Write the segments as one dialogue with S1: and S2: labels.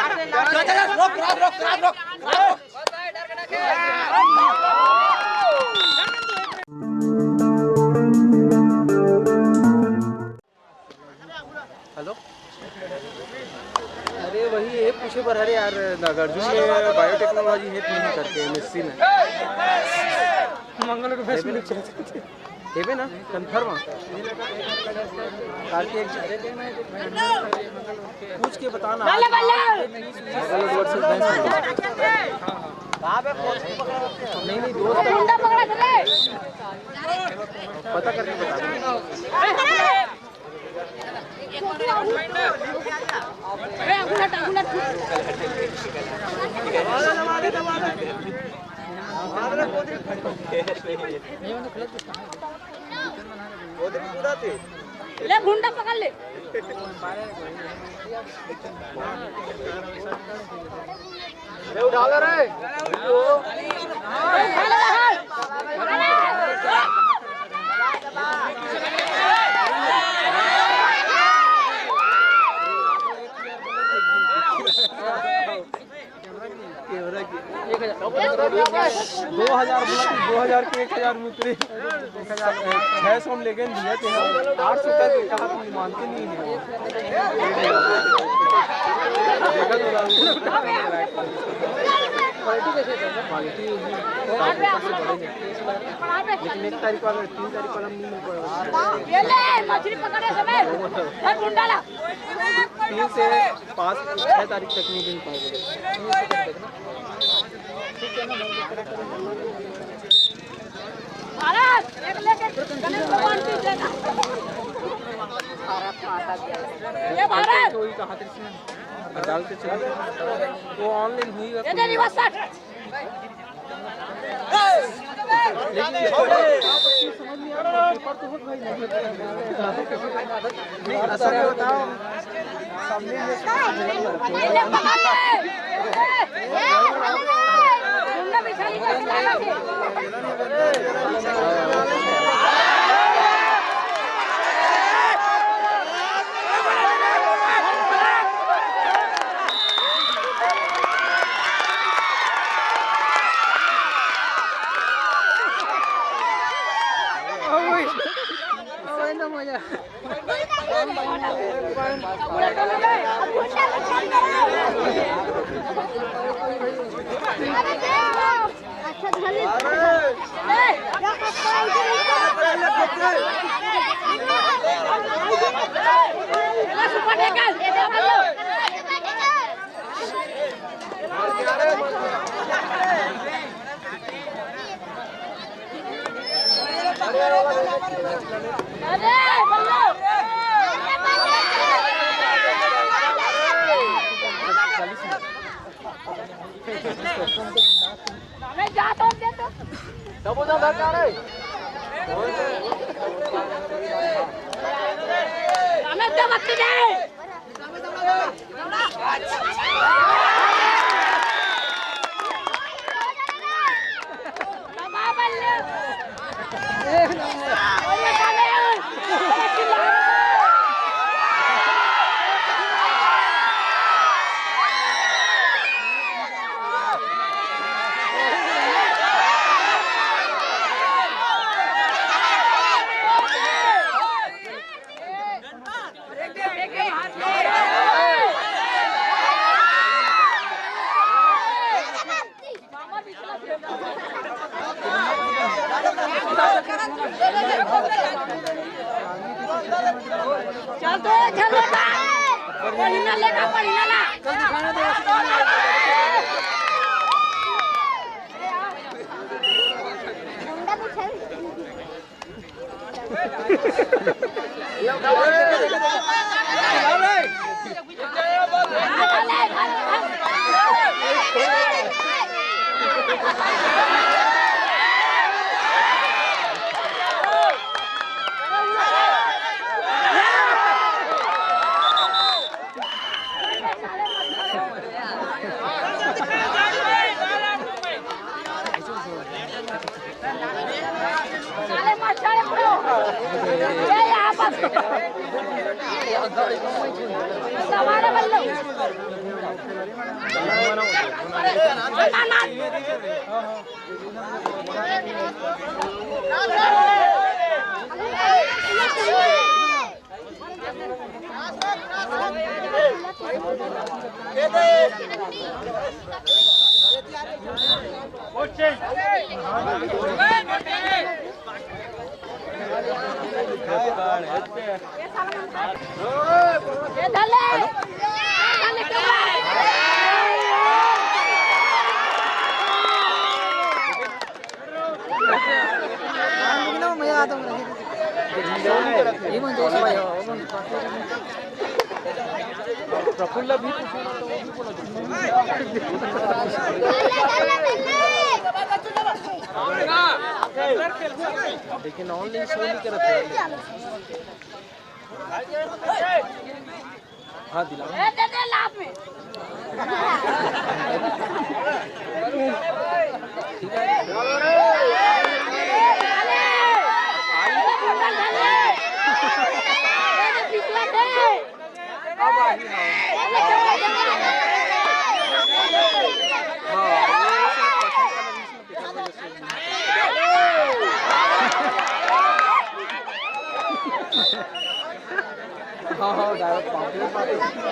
S1: hello, अरे वही है पूछे पर अरे यार नागार्जुन में बायोटेक्नोलॉजी है नहीं करके एमएससी में मंगल को फेस में हेबे ना कंफर्म काल के पूछ के बताना नहीं नहीं दोस्त पता करके बता
S2: ले गुंडा पकड़ ले
S1: उठा ले रे दो हजार बोला 2000 के 1000 में उतरे 600 में लेके दिए थे 800 का कहा तुम मानते नहीं है क्वालिटी लेकिन 1 तारीख को 3 तारीख को नहीं मिल पाएगा
S2: ये ले मछली पकड़े समय गुंडा ला
S1: 3 से 5 6 तारीख तक नहीं मिल पाएगा
S2: भारत एक लेके गणेश भगवान की देगा ये भारत
S1: कोई कहा थे डाल के चला वो ऑनलाइन हुई
S2: ये दे रिवर्स शॉट
S1: समझ नहीं आ रहा पेपर तो बहुत भाई नहीं असर बताओ सामने
S2: ले पकड़ ले गुंडा बिछाई कर चला चल तो चल पढ़ना लेगा पढ़ना ला चल दिखाने दो गुंडा बिछाई हमारे बल्लो
S1: प्रफुल्ल भी लेकिन ऑनलाइन शो नहीं करत हाँ दिला हाँ डायरेक्ट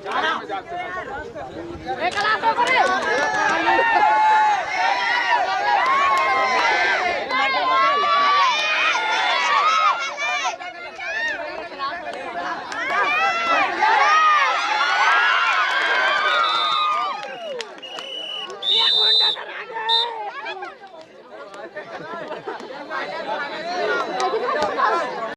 S2: एक क्लास